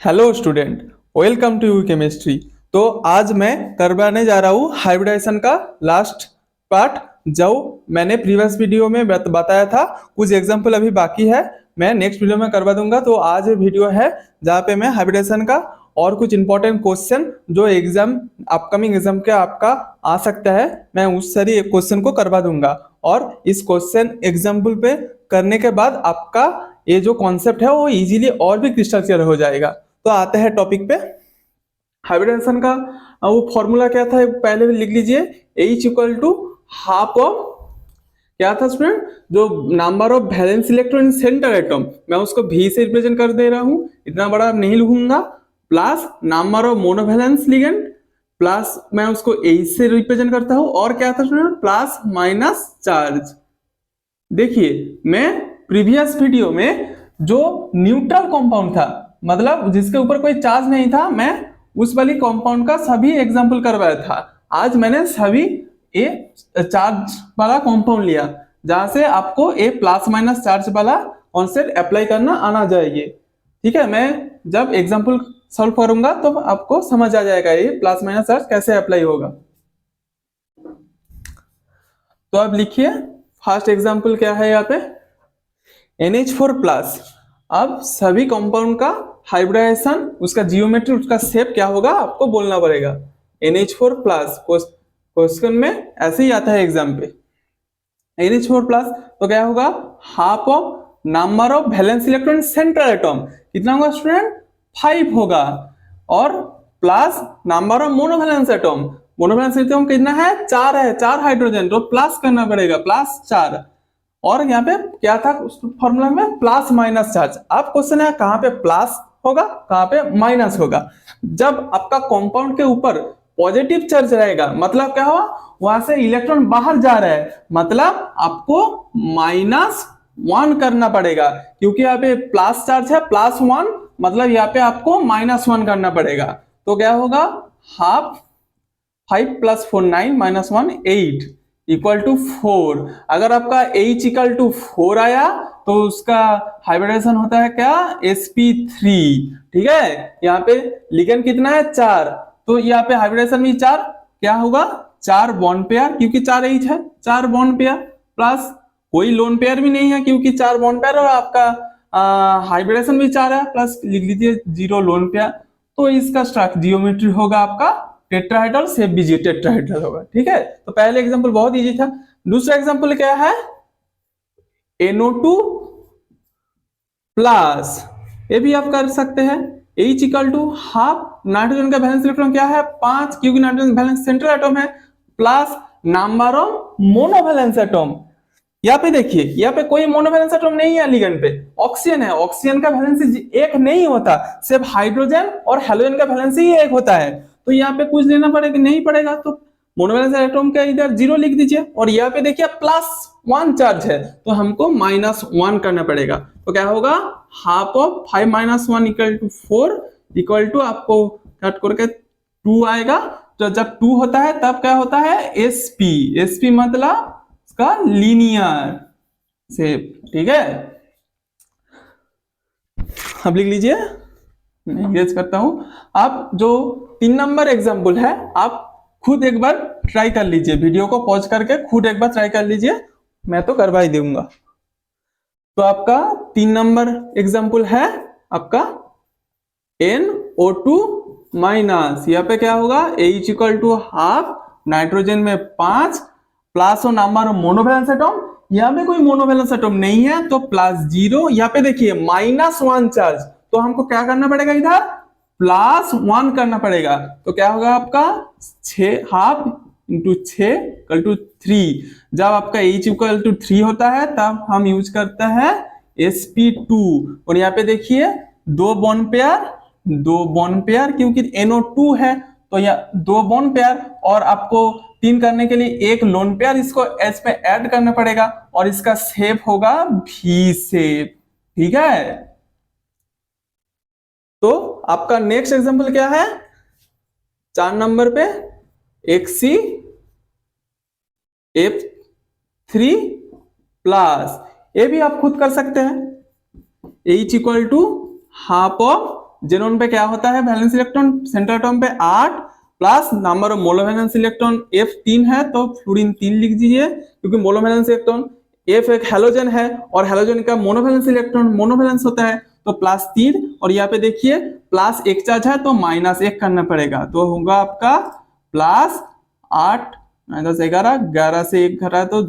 Hello student, welcome to you chemistry. तो आज मैं करवाने जा रहा हूँ हाइब्रिडाइजेशन का लास्ट पार्ट। जो मैंने प्रीवियस वीडियो में बताया था, कुछ एग्जांपल अभी बाकी है, मैं नेक्स्ट वीडियो में करवा दूंगा। तो आज वीडियो है जहाँ पे मैं हाइब्रिडाइजेशन का और कुछ इंपॉर्टेंट क्वेश्चन जो एग्जाम अपकमिंग एग्जाम के आपका आ सकता है, मैं उस सारी क्वेश्चन को करवा दूंगा। और इस क्वेश्चन एग्जाम्पल पे करने के बाद आपका ये जो कॉन्सेप्ट है वो इजीली और भी क्रिस्टल क्लियर हो जाएगा। तो आते हैं टॉपिक पे। हाइब्रिडेशन का वो फॉर्मूला क्या था, पहले भी लिख लीजिए। H equal to half of क्या था स्टूडेंट, जो number of valence electron in center atom, मैं उसको V से रिप्रेजेंट कर दे रहा हूं, इतना बड़ा नहीं लिखूंगा, plus number of monovalent ligand plus मैं उसको H से रिप्रेजेंट करता हूं, और क्या था स्टूडेंट, प्लस माइनस चार्ज। देखिए, मैं प्रीवियस वीडियो में जो न्यूट्रल कंपाउंड था, मतलब जिसके ऊपर कोई चार्ज नहीं था, मैं उस वाली कंपाउंड का सभी एग्जांपल करवाया था। आज मैंने सभी ए चार्ज वाला कंपाउंड लिया, जहां से आपको ए प्लस माइनस चार्ज वाला कॉन्सेप्ट अप्लाई करना आना चाहिए। ठीक है, मैं जब एग्जांपल सॉल्व करूंगा तो आपको समझ आ जाएगा ये प्लस माइनस चार्ज कैसे अप्लाई होगा। तो अब लिखिए, फर्स्ट एग्जांपल क्या है यहाँ पे, NH4 प्लस। अब सभी कंपाउंड का हाइब्रिडाइजेशन, उसका जियोमेट्री, उसका शेप क्या होगा आपको बोलना पड़ेगा। NH4 प्लस क्वेश्चन में ऐसे ही आता है एग्जाम पे। NH4 प्लस तो क्या होगा, half of number of valence electron central atom, कितना होगा स्टूडेंट, 5 होगा, और plus number of मोनोवैलेंस atom, monovalent atom कितना है, 4 है, 4 हाइड्रोजन, तो प्लस करना पड़ेगा, प्लस 4। और यहाँ पे क्या था उस फॉर्मूला में, प्लस माइनस चार्ज। अब क्वेश्चन है कहाँ पे प्लस होगा कहाँ पे माइनस होगा। जब आपका कंपाउंड के ऊपर पॉजिटिव चार्ज रहेगा, मतलब क्या हुआ, वहां से इलेक्ट्रॉन बाहर जा रहा है, मतलब आपको -1 करना पड़ेगा, क्योंकि यहाँ पे प्लस चार्ज है, +1, मतलब यहाँ पे आपको -1 करना पड़ेगा। तो क्या होगा, हाफ 5 + 4 9 -1 8 इक्वल टू 4। अगर आपका H इक्वल टू 4 आया तो उसका हाइब्रिडेशन होता है क्या, sp3। ठीक है, यहाँ पे लिगेंड कितना है, 4, तो यहाँ पे हाइब्रिडेशन भी 4, क्या होगा, 4 बॉन्ड पेयर, क्योंकि 4 H है, 4 बॉन्ड पेयर, प्लस कोई लोन पेयर भी नहीं है क्योंकि 4 बॉन्ड पेयर, और आपका हाइब्रिडेशन भी 4 है, प्लस लिख लीजिए 0 लोन पेयर। तो इसका स्ट्रक्चर जियोमेट्री होगा आपका टेट्राहेड्रल, शेप भी टेट्राहेड्रल होगा। ठीक है, तो पहले एग्जांपल बहुत इजी था। दूसरा एग्जांपल क्या है, NO2 प्लस, ये भी आप कर सकते हैं। H equal to half, nitrogen का वैलेंस इलेक्ट्रॉन क्या है, 5, क्योंकि नाइट्रोजन वैलेंस सेंट्रल एटम है, प्लस नंबर ऑफ मोनोवैलेंस एटम। यहाँ पे देखिए, यहाँ पे कोई मोनोवैलेंस एटम नहीं है लिगेंड पे, ऑक्सीजन है, ऑक्सीजन का वैलेंस एक नहीं होता, सिर्फ हाइड्रोजन और हेलोजन का वैलेंस ही एक होता है। तो यहाँ पे कुछ लेना पड़ेगा, नहीं पड़ेगा, तो मोनोवैलेंस एटम का इधर 0 लिख दीजिए, और यहाँ पे देखिए +1 चार्ज है, तो हमको -1 करना पड़ेगा। तो क्या होगा, half of 5 - 1 equal to 4 equal to, आपको कट करके 2 आएगा। तो जब 2 होता है तब क्या होता है, sp मतलब का लीनियर शेप। ठीक है, अब लिख लीजिए, मैं इरेज करता हूं। आप जो 3 नंबर एग्जाम्पल है, आप खुद एक बार ट्राई कर लीजिए, वीडियो को पॉज करके खुद एक बार ट्राई कर लीजिए, मैं तो करवा ही दूंगा। तो आपका 3 नंबर एग्जाम्पल है आपका NO2 माइनस, यहाँ पे क्या होगा, H equal to half, nitrogen में 5, प्लस और नंबर मोनोवैलेंस एटम, यहाँ पे कोई मोनोवैलेंस एटम नहीं है, तो +0। यहाँ पे देखिए -1 चार्ज, तो हमको क्या करना पड़ेगा, इधर +1 करना पड़ेगा। तो क्या होगा आपका 6 हाफ इंटू 6 इक्वल टू 3। जब आपका H इक्वल टू 3 होता है तब हम यूज करते हैं sp2। और यहाँ पे देखिए 2 बॉन्ड पेयर, क्योंकि NO2 है तो यह 2 बॉन्ड पेयर, और आपको 3 करने के लिए 1 लोन पेयर इसको H पे ऐड करना पड़ेगा, और इसका शेप होगा V शेप। ठीक है, तो आपका नेक्स्ट एग्जांपल क्या है, 4 नंबर पे XCF3 प्लस, ये भी आप खुद कर सकते हैं। H equal to half of xenon पे क्या होता है वैलेंस इलेक्ट्रॉन, सेंट्रल एटम पे 8 plus number of monovalent electron F 3 है तो फ्लोरीन 3 लिख दीजिए, क्योंकि मोनोवैलेंस इलेक्ट्रॉन F एक हैलोजन है और हैलोजन का मोनोवैलेंस इलेक्ट्रॉन मोनोवैलेंस होता है तो +3, और यहाँ पे देखिए प्लस एक चार्ज है तो -1 करना पड़ेगा, तो होगा आपका +8 -10 11, 11 से 1 घटा तो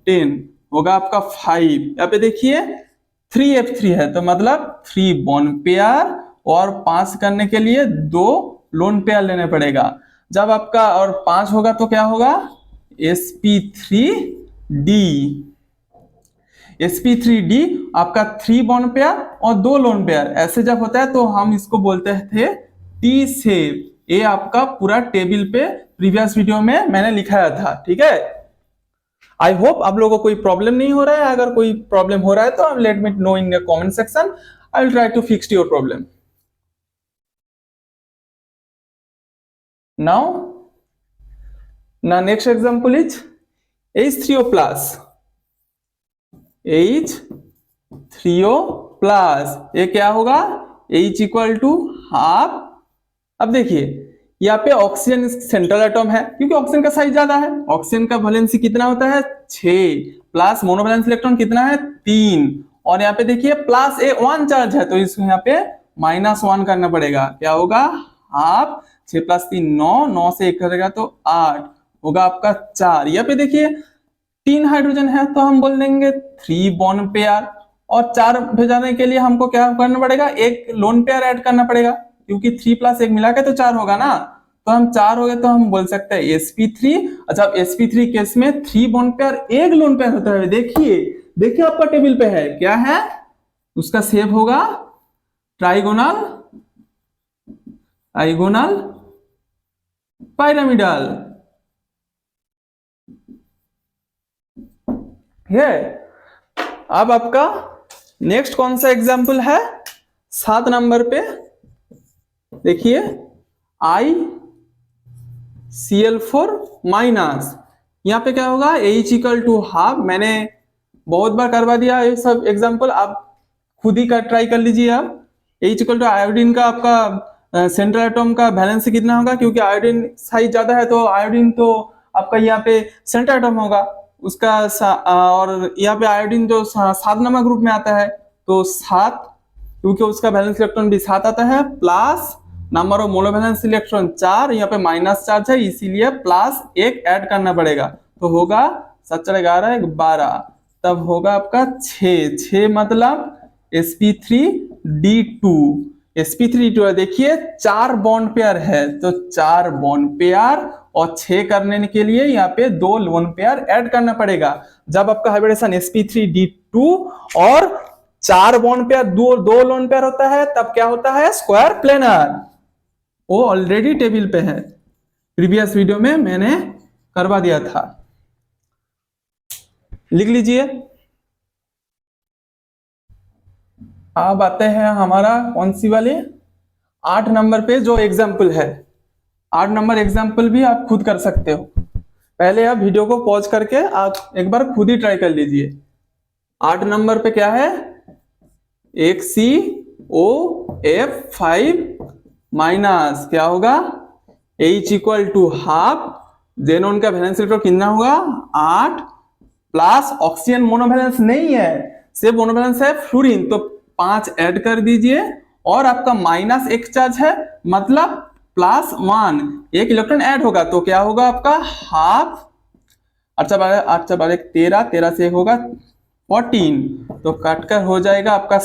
10 होगा आपका 5। यहाँ पे देखिए 3F3 है तो मतलब 3 बॉन्ड पेयर, और 5 करने के लिए 2 लोन पेयर लेने पड़ेगा। जब आपका और 5 होगा तो क्या होगा sp3d, sp3d आपका 3 बॉन्ड पेयर और 2 लोन पेयर, ऐसे जब होता है तो हम इसको बोलते थे टी शेप। ये आपका पूरा टेबल पे प्रीवियस वीडियो में मैंने लिखाया था, ठीक है। आई होप आप लोगों को कोई प्रॉब्लम नहीं हो रहा है, अगर कोई प्रॉब्लम हो रहा है तो let me know in the comment section, I will try to fix your problem. now next example is H3O plus, H3O plus ये क्या होगा H इक्वल टू हाफ। अब देखिए यहाँ पे ऑक्सीजन सेंट्रल एटम है, क्योंकि ऑक्सीजन का साइज ज्यादा है, ऑक्सीजन का वैलेंसी कितना होता है 6 प्लस मोनोवैलेंस इलेक्ट्रॉन कितना है 3, और यहाँ पे देखिए +1 चार्ज है तो इसको यहाँ पे -1 करना पड़ेगा, क्या होगा हाफ, 6 + 3 9, 9 से 1 करेगा तो 8 होगा आपका 4। यहाँ पे देखिए 3 हाइड्रोजन है तो हम बोल देंगे 3 बॉन्ड पेयर, और 4 भेजाने के लिए हमको क्या करना पड़ेगा, एक लोन पेयर ऐड करना पड़ेगा, क्योंकि 3 + 1 मिला के तो 4 होगा ना, तो हम 4 हो गए तो हम बोल सकते हैं sp3। अच्छा sp3 केस में 3 बॉन्ड पेयर एक लोन पेयर होता है, देखिए आपका टेबल पे है क्या है, उसका शेप होगा ट्राइगोनल पिरामिडल, है। अब आपका नेक्स्ट कौन सा एग्जाम्पल है 7 नंबर पे, देखिए ICl4-, यहाँ पे क्या होगा H इक्वल टू हाफ। मैंने बहुत बार करवा दिया ये सब एग्जाम्पल, आप खुद ही ट्राई कर लीजिए। आप H इक्वल टू आयोडीन का आपका सेंट्रल एटम का बैलेंस कितना होगा, क्योंकि आयोडीन साइज ज्यादा है तो आयोडीन तो आपका यहाँ पे सेंट्रल एटम होगा उसका, और यहाँ पे आयोडीन जो 7 नंबर ग्रुप में आता है तो 7, क्योंकि उसका बैलेंस इलेक्ट्रॉन भी 7 आता है, plus number of monovalent electron 4, यहाँ पे माइनस चार्ज है इसीलिए +1 ऐड करना पड़ेगा, तो होगा 7 × 11 12, तब होगा आपका 6 मतलब sp3d2। sp3d2 देखिए 4 बॉन्ड पेयर है तो 4 बॉन्ड पेयर, और 6 करने के लिए यहाँ पे 2 लोन पेयर ऐड करना पड़ेगा। जब आपका हाइब्रिडेशन sp3d2 और 4 बॉन्ड पेयर 2 लोन पेयर होता है तब क्या होता है स्क्वायर प्लेनर, वो ऑलरेडी टेबल पे है, प्रीवियस वीडियो में मैंने करवा दिया था, लिख लीजिए। अब आते हैं हमारा कौन सी वाली 8 नंबर पे जो एग्जाम्पल है। 8 नंबर एग्जाम्पल भी आप खुद कर सकते हो, पहले आप वीडियो को पॉज करके आप एक बार खुद ही ट्राई कर लीजिए। 8 नंबर पे क्या है, एक COF5- क्या होगा H equal to half, xenon का वैलेंस इलेक्ट्रॉन कितना होगा 8, प्लस ऑक्सीजन मोनोवैलेंस नहीं है, सिर्फ मोनोवैलेंस है फ्लोरीन तो 5 ऐड कर दीजिए, और आपका -1 चार्ज है मतलब +1 एक इलेक्ट्रॉन ऐड होगा तो क्या होगा आपका हाफ। अच्छा 8 × 13, 13 से 1 होगा 14, तो काटकर हो जाएगा आपका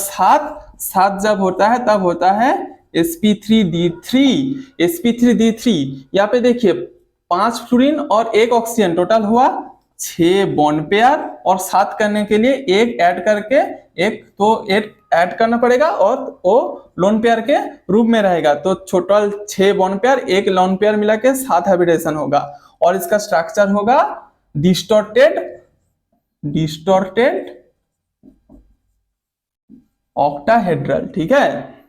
7 जब होता है तब होता है sp3d3। sp3d3 यहाँ पे देखिए 5 फ्लोरीन और 1 ऑक्सीजन, टोटल हुआ 6 बॉन्ड पेयर, और 7 करने के लिए 1 ऐड करके 1 ऐड करना पड़ेगा और वो लोन पेयर के रूप में रहेगा, तो total 6 bond pair 1 lone pair मिला के 7 हाइब्रिडेशन होगा, और इसका स्ट्रक्चर होगा डिस्टॉर्टेड ऑक्टाहेड्रल, ठीक है।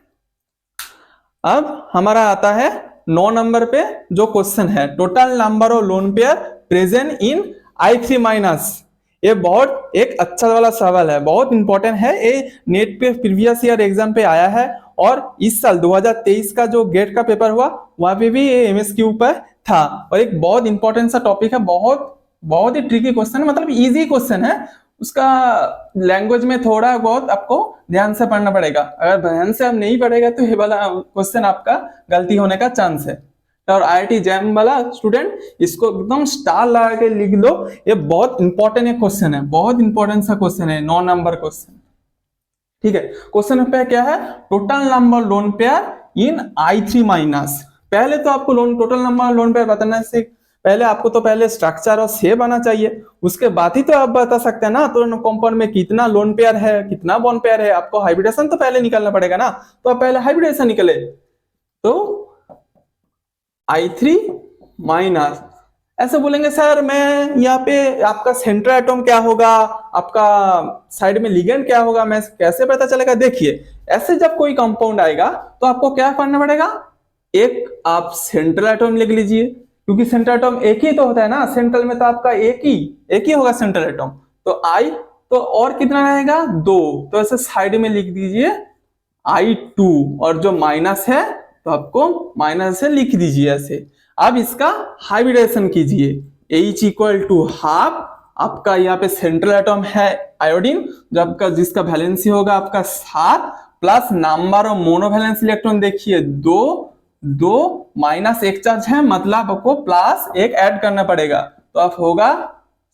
अब हमारा आता है 9 नंबर पे जो क्वेश्चन है, total number of lone pair present in I3-। ये बहुत एक अच्छा वाला सवाल है, बहुत इंपॉर्टेंट है, ये नेट पे प्रीवियस ईयर एग्जाम पे आया है, और इस साल 2023 का जो गेट का पेपर हुआ वहां पे भी ये एमएसक्यू पर था। और एक बहुत इंपॉर्टेंट सा टॉपिक है, बहुत बहुत ही ट्रिकी क्वेश्चन है, मतलब इजी क्वेश्चन है। उसका लैंग्वेज में थोड़ा बहुत आपको ध्यान से पढ़ना पड़ेगा। अगर ध्यान से आप नहीं पढ़ेगा तो ये वाला क्वेश्चन आपका गलती होने का चांस है। और आईआईटी जैम वाला स्टूडेंट इसको एकदम स्टार लगा के लिख लो, ये बहुत इंपॉर्टेंट एक क्वेश्चन है, बहुत इंपॉर्टेंट सा क्वेश्चन है, 9 नंबर क्वेश्चन। ठीक है, क्वेश्चन पे क्या है, टोटल नंबर लोन पेयर इन I3 माइनस। पहले तो आपको loan total number lone pair बताने से पहले आपको तो पहले स्ट्रक्चर और शेप आना चाहिए, उसके बाद ही तो आप बता सकते हैं ना तो कंपाउंड में कितना लोन पेयर है कितना बॉन्ड पेयर है। आपको हाइब्रिडेशन तो पहले निकालना पड़ेगा ना, तो आप पहले हाइब्रिडेशन निकले तो I3 माइनस। ऐसे बोलेंगे सर मैं यहाँ पे आपका सेंट्रल एटम क्या होगा, आपका साइड में लिगेंड क्या होगा, मैं कैसे पता चलेगा। देखिए ऐसे जब कोई कंपाउंड आएगा तो आपको क्या करना पड़ेगा, एक आप सेंट्रल एटम लिख लीजिए, क्योंकि सेंट्रल एटम एक ही तो होता है ना, सेंट्रल में तो आपका एक ही होगा सेंट्रल एटम। तो I तो और कितना रहेगा 2, तो ऐसे साइड में लिख दीजिए I2, और जो माइनस है तो आपको माइनस से लिख दीजिए ऐसे। अब इसका हाइब्रिडेशन कीजिए, H इक्वल टू हाफ, आपका यहाँ पे सेंट्रल एटम है आयोडीन, जो आपका जिसका वैलेंसी होगा आपका 7, plus number of monovalent electron देखिए 2 माइनस 1 चार्ज है, मतलब आपको प्लस 1 ऐड करना पड़ेगा, तो आप होगा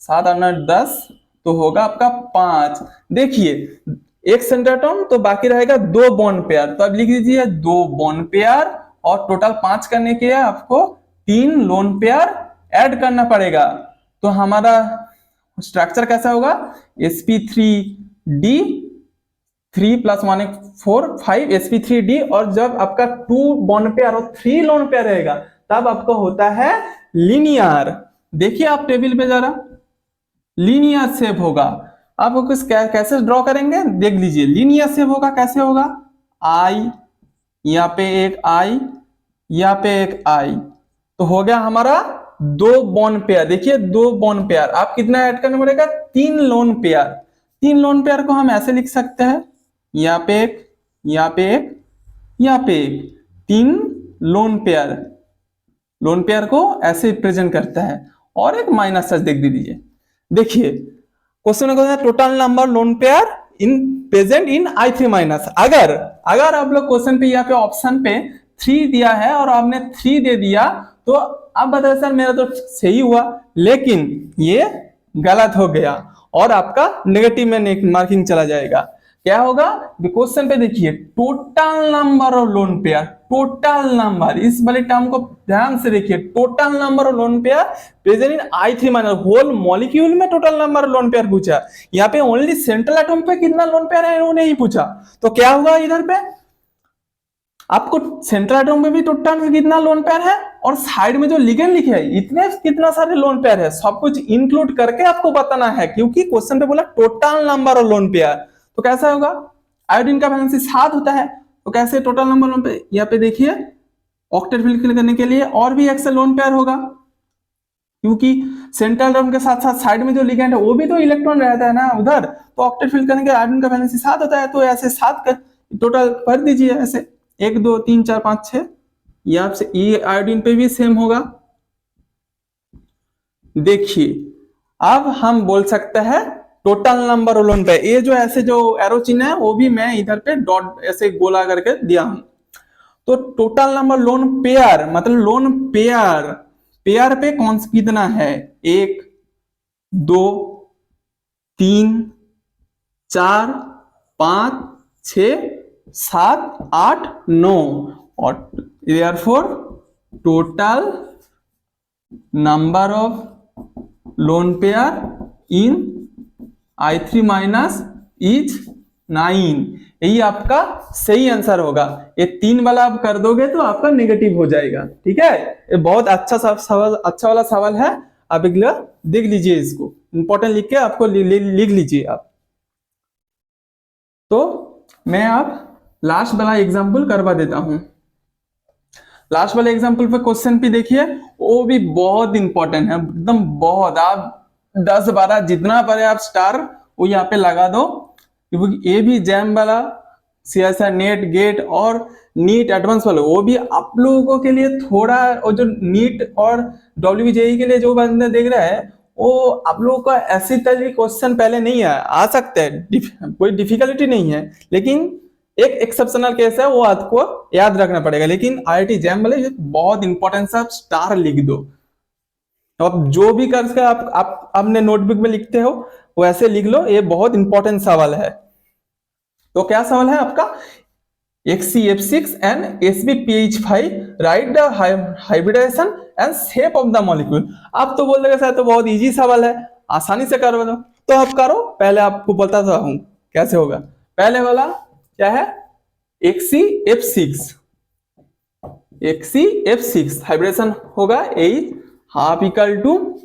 7 और 10, तो होगा आपका 5। देखिए एक सेंट्रल एटम तो बाकी रहेगा 2 बॉन्ड पेयर, तो अब लिख दीजिए 2 बॉन्ड पेयर, और टोटल 5 करने के लिए आपको 3 लोन पेयर ऐड करना पड़ेगा। तो हमारा स्ट्रक्चर कैसा होगा, sp3d 3 + 1 4 5 sp3d, और जब आपका 2 बॉन्ड पेयर और 3 लोन पेयर रहेगा तब आपको होता है लीनियर। देखिए आप टेबल पे जरा लीनियर शेप होगा। आप कुछ कैसे ड्रॉ करेंगे देख लीजिए, लीनियर शेप होगा कैसे होगा, I यहाँ पे एक I यहाँ पे एक I, तो हो गया हमारा 2 बॉन्ड पेयर। देखिए 2 बॉन्ड पेयर, आप कितना ऐड करना पड़ेगा 3 लोन पेयर। 3 लोन पेयर को हम ऐसे लिख सकते हैं, यहाँ पे एक यहाँ पे एक यहाँ पे एक, 3 लोन पेयर को ऐसे प्रेजेंट करता है, और एक माइनस चार्ज देख दीजिए। देखिए क्वेश्चन को total number lone pair in present in I3 minus. अगर आप लोग क्वेश्चन पे यहाँ पे ऑप्शन पे 3 दिया है और आपने 3 दे दिया, तो आप बताए सर मेरा तो सही हुआ, लेकिन ये गलत हो गया और आपका नेगेटिव में मार्किंग चला जाएगा। क्या होगा क्वेश्चन पे देखिए, total number of lone pair, total number, इस वाले टर्म को ध्यान से देखिए, total number of lone pair present in I3 minus, whole molecule में total number of lone pair पूछा, यहाँ पे ओनली सेंट्रल एटम पे कितना लोन पेयर है वो नहीं पूछा। तो क्या होगा इधर पे आपको सेंट्रल एटम में भी टोटल में कितना लोन पेयर है, और साइड में जो लिगेंड लिखे है इतने कितना सारे लोन पेयर है, सब कुछ इंक्लूड करके आपको बताना है, क्योंकि क्वेश्चन पे बोला total number of lone pair. तो कैसा होगा, आयोडीन का वैलेंसी 7 होता है, तो कैसे टोटल नंबर लोन पेयर, यहाँ पे देखिए ऑक्टेट फिल करने के लिए और भी एक से लोन पेयर होगा, क्योंकि सेंट्रल एटम के साथ साथ साइड में जो लिगेंड है वो भी तो इलेक्ट्रॉन रहता है ना उधर, तो ऑक्टेट फिल करने के आयोडीन का वैलेंसी 7 होता है, तो ऐसे 7 का टोटल भर दीजिए ऐसे 1 2 3 4 5 6, यहाँ से ये आयोडीन पे भी सेम होगा। देखिए अब हम बोल सकते हैं total number of lone pair, ये जो ऐसे जो एरो चिन्ह है वो भी मैं इधर पे डॉट ऐसे गोला करके दिया हूं। तो टोटल नंबर लोन पेयर मतलब लोन पेयर पे कौन सा कितना है, 1 2 3 4 5 6 7 8 9, और therefore total number of lone pair in I3 minus is 9। यही आपका सही आंसर होगा। ये 3 वाला आप कर दोगे तो आपका नेगेटिव हो जाएगा। ठीक है, ये बहुत अच्छा सवाल, अच्छा वाला सवाल है, आप एक देख लीजिए, इसको इंपॉर्टेंट लिख के आपको लिख लीजिए आप। तो मैं आप लास्ट वाला एग्जाम्पल करवा देता हूं। लास्ट वाले एग्जाम्पल पे क्वेश्चन भी देखिए, वो भी बहुत इंपॉर्टेंट है एकदम बहुत। आप 10 12 जितना पड़े आप स्टार वो यहाँ पे लगा दो, क्योंकि ये भी जैम वाला CSR नेट गेट और नीट एडवांस वाले, वो भी आप लोगों के लिए थोड़ा, और जो नीट और WJEE के लिए जो बंदे देख रहे हैं, वो आप लोगों का ऐसी तरह के क्वेश्चन पहले नहीं है, आ सकते हैं, कोई डिफिकल्टी नहीं है, लेकिन एक एक्सेप्शनल केस है, वो आपको याद रखना पड़ेगा। लेकिन IIT जैम वाले बहुत इंपॉर्टेंट है, आप स्टार लिख दो। अब जो भी करके आप अपने नोटबुक में लिखते हो वो ऐसे लिख लो, ये बहुत इंपॉर्टेंट सवाल है। तो क्या सवाल है आपका, XCF6 and SBPH5 right the hybridization and shape of the molecule. आप तो बोल देंगे सर तो बहुत इजी सवाल है, आसानी से करो दो, तो आप करो। पहले आपको बताता हूं कैसे होगा। पहले वाला क्या है, XCF6 हाइब्रिडेशन होगा 8 हाफ इक्वल टू,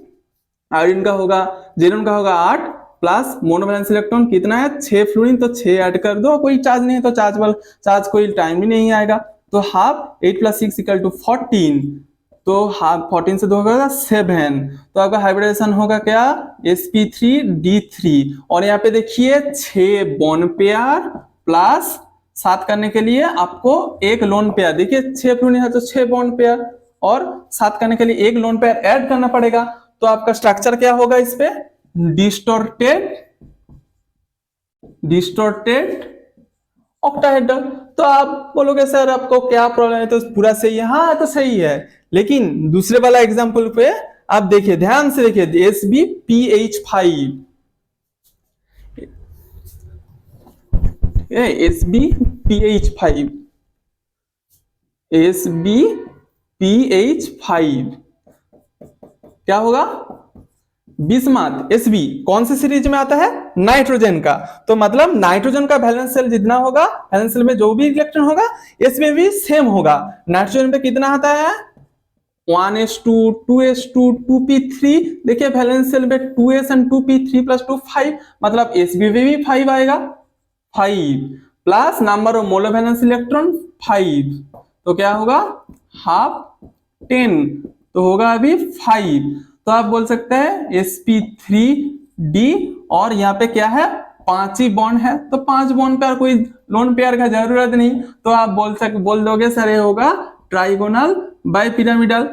आयोडीन का होगा, जेनोन का होगा 8 प्लस मोनोवैलेंस इलेक्ट्रॉन कितना है 6 फ्लोरीन, तो 6 ऐड कर दो, कोई चार्ज नहीं है तो चार्ज कोई टाइम भी नहीं आएगा, तो हाफ 8 + 6 = 14, तो हाफ 14 से 2 होगा 7, तो आपका हाइब्रिडेशन होगा क्या, sp3d3। और यहाँ पे देखिए 6 बॉन्ड पेयर प्लस 7 करने के लिए आपको एक लोन पेयर, देखिए 6 फ्लोरीन है तो 6 बॉन्ड पेयर, और 7 करने के लिए एक लोन पेयर ऐड करना पड़ेगा। तो आपका स्ट्रक्चर क्या होगा इस पे, डिस्टोर्टेड ऑक्टाहेड्रल। तो आप बोलोगे सर आपको क्या प्रॉब्लम है, तो पूरा सही है, हाँ तो सही है। लेकिन दूसरे वाला एग्जांपल पे आप देखिए, ध्यान से देखिए, SBPH5 क्या होगा, बिस्मथ। Sb कौन सी सीरीज में आता है, नाइट्रोजन का, तो मतलब नाइट्रोजन का वैलेंस शेल जितना होगा, वैलेंस शेल में जो भी इलेक्ट्रॉन होगा Sb भी सेम होगा। नाइट्रोजन पे कितना आता है 1s2 2s2 2p3, देखिए वैलेंस शेल में 2s and 2p3 + 2 5, मतलब Sb भी 5 आएगा, 5 plus number of molar valence electron 5, तो क्या होगा हाफ 10, तो होगा अभी 5। तो आप बोल सकते हैं sp3d, और यहाँ पे क्या है 5 ही बॉन्ड है, तो 5 बॉन्ड पर कोई लोन पेयर का जरूरत नहीं, तो आप बोल दोगे सर ये होगा trigonal bipyramidal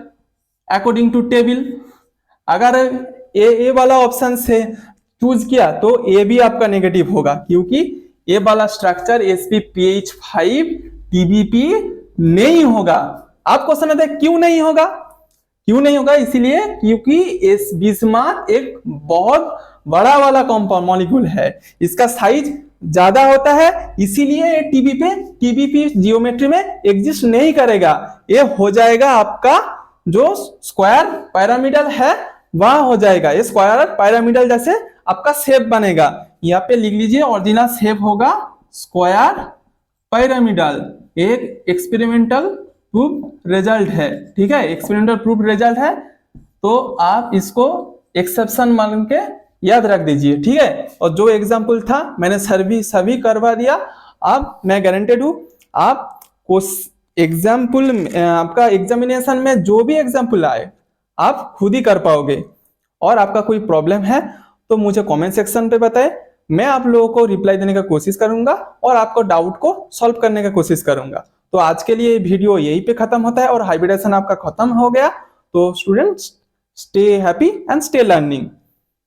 according to table. अगर ए वाला ऑप्शन से चूज किया तो ए भी आपका नेगेटिव होगा, क्योंकि ये वाला स्ट्रक्चर SBPH5 TBP नहीं होगा। आप क्वेश्चन आता है क्यों नहीं होगा, इसीलिए क्योंकि बिस्मथ एक बहुत बड़ा वाला कंपाउंड मॉलिक्यूल है, इसका साइज ज्यादा होता है, इसीलिए TBP जियोमेट्री में एग्जिस्ट नहीं करेगा। ये हो जाएगा आपका जो स्क्वायर पिरामिडल है वहां हो जाएगा, ये स्क्वायर पिरामिडल जैसे आपका शेप बनेगा। यहाँ पे लिख लीजिए, ओरिजिनल शेप होगा स्क्वायर पिरामिडल, एक एक्सपेरिमेंटल प्रूफ रिजल्ट है, ठीक है, एक्सपेरिमेंटल प्रूफ रिजल्ट है, तो आप इसको एक्सेप्शन मान के याद रख दीजिए, ठीक है। और जो एग्जाम्पल था मैंने सभी करवा दिया। अब मैं गारंटेड हूं आप एग्जाम्पल आपका एग्जामिनेशन में जो भी एग्जाम्पल आए आप खुद ही कर पाओगे। और आपका कोई प्रॉब्लम है तो मुझे कमेंट सेक्शन पे बताएं, मैं आप लोगों को रिप्लाई देने का कोशिश करूंगा और आपको डाउट को सॉल्व करने का कोशिश करूंगा। तो आज के लिए वीडियो यहीं पे खत्म होता है और हाइब्रिडेशन आपका खत्म हो गया। तो students stay happy and stay learning.